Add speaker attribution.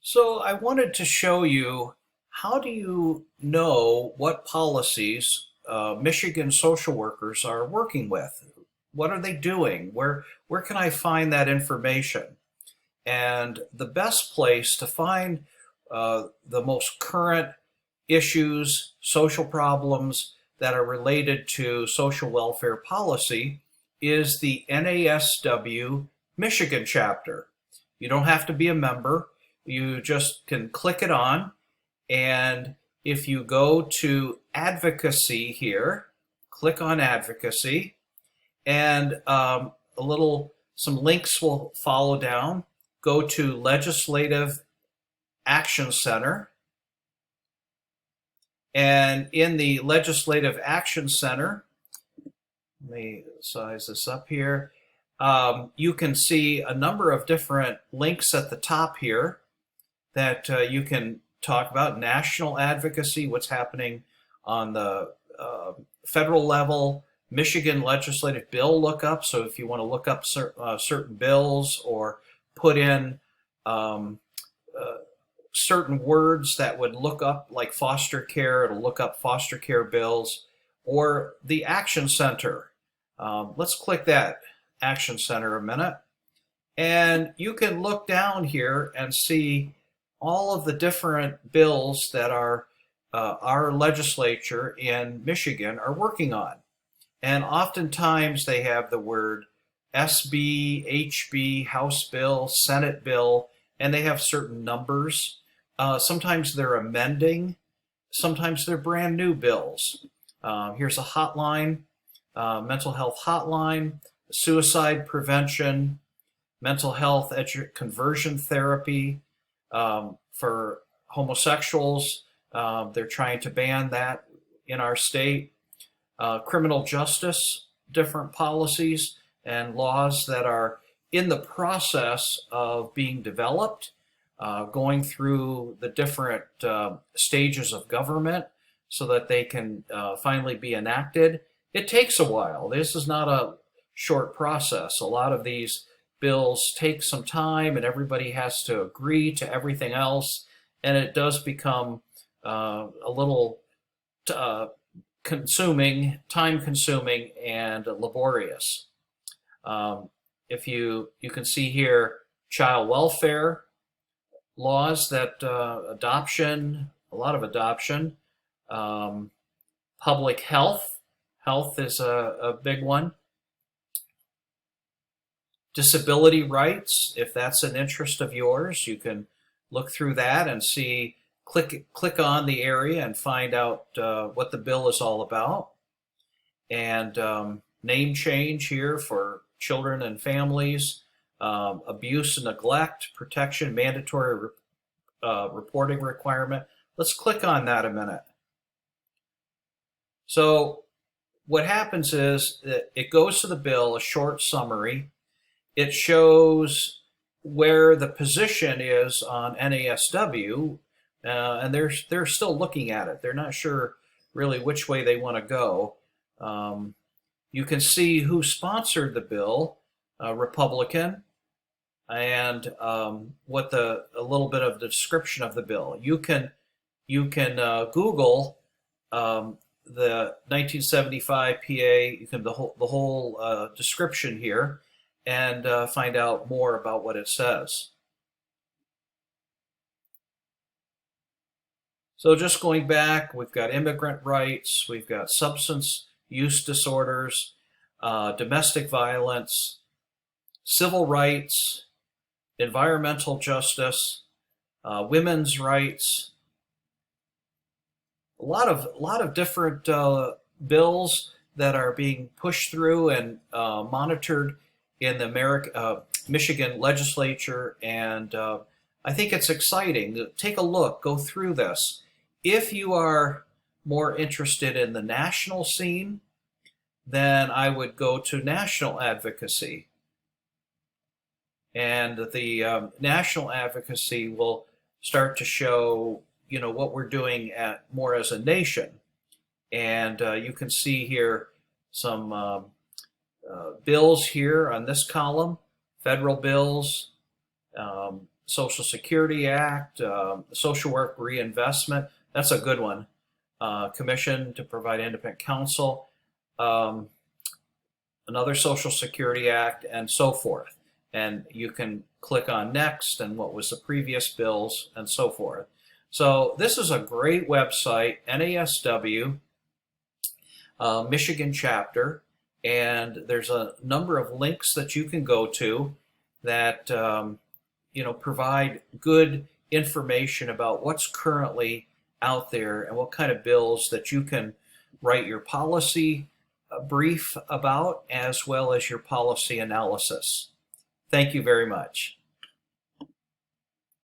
Speaker 1: So I wanted to show you, how do you know what policies Michigan social workers are working with? What are they doing? Where can I find that information? And the best place to find the most current issues, social problems that are related to social welfare policy is the NASW Michigan chapter. You don't have to be a member. You just can click it on. And if you go to advocacy here, click on advocacy, and some links will follow down. Go to Legislative Action Center. And in the Legislative Action Center, let me size this up here. You can see a number of different links at the top here that you can talk about national advocacy, what's happening on the federal level, Michigan legislative bill lookup. So if you want to look up certain bills or put in certain words that would look up, like foster care, it'll look up foster care bills, or the Action Center. Let's click that Action Center a minute. And you can look down here and see all of the different bills that our legislature in Michigan are working on. And oftentimes they have the word SB, HB, House Bill, Senate Bill, and they have certain numbers. Sometimes they're amending, sometimes they're brand new bills. Here's a hotline, mental health hotline, suicide prevention, mental health conversion therapy for homosexuals. They're trying to ban that in our state. Criminal justice, different policies and laws that are in the process of being developed, going through the different stages of government so that they can finally be enacted. It takes a while. This is not a short process. A lot of these bills take some time, and everybody has to agree to everything else, and it does become a little time consuming and laborious. If you can see here, child welfare laws, that adoption, a lot of adoption, public health is a big one. Disability rights, if that's an interest of yours, you can look through that and see, click on the area and find out what the bill is all about. And name change here for children and families, abuse and neglect, protection, mandatory reporting requirement. Let's click on that a minute. So what happens is that it goes to the bill, a short summary. It shows where the position is on NASW, and they're still looking at it. They're not sure really which way they want to go. You can see who sponsored the bill, Republican, and what a little bit of the description of the bill. You can Google the 1975 PA. You can the whole description here, and find out more about what it says. So just going back, we've got immigrant rights, we've got substance use disorders, domestic violence, civil rights, environmental justice, women's rights, a lot of different bills that are being pushed through and monitored in the Michigan legislature, and I think it's exciting. Take a look, go through this. If you are more interested in the national scene, then I would go to national advocacy. And the national advocacy will start to show, what we're doing more as a nation. And you can see here some bills here on this column, federal bills, Social Security Act, Social Work Reinvestment. That's a good one. Commission to provide independent counsel, another Social Security Act, and so forth. And you can click on next and what was the previous bills and so forth. So this is a great website, NASW, Michigan chapter, and there's a number of links that you can go to that provide good information about what's currently out there and what kind of bills that you can write your policy brief about, as well as your policy analysis. Thank you very much.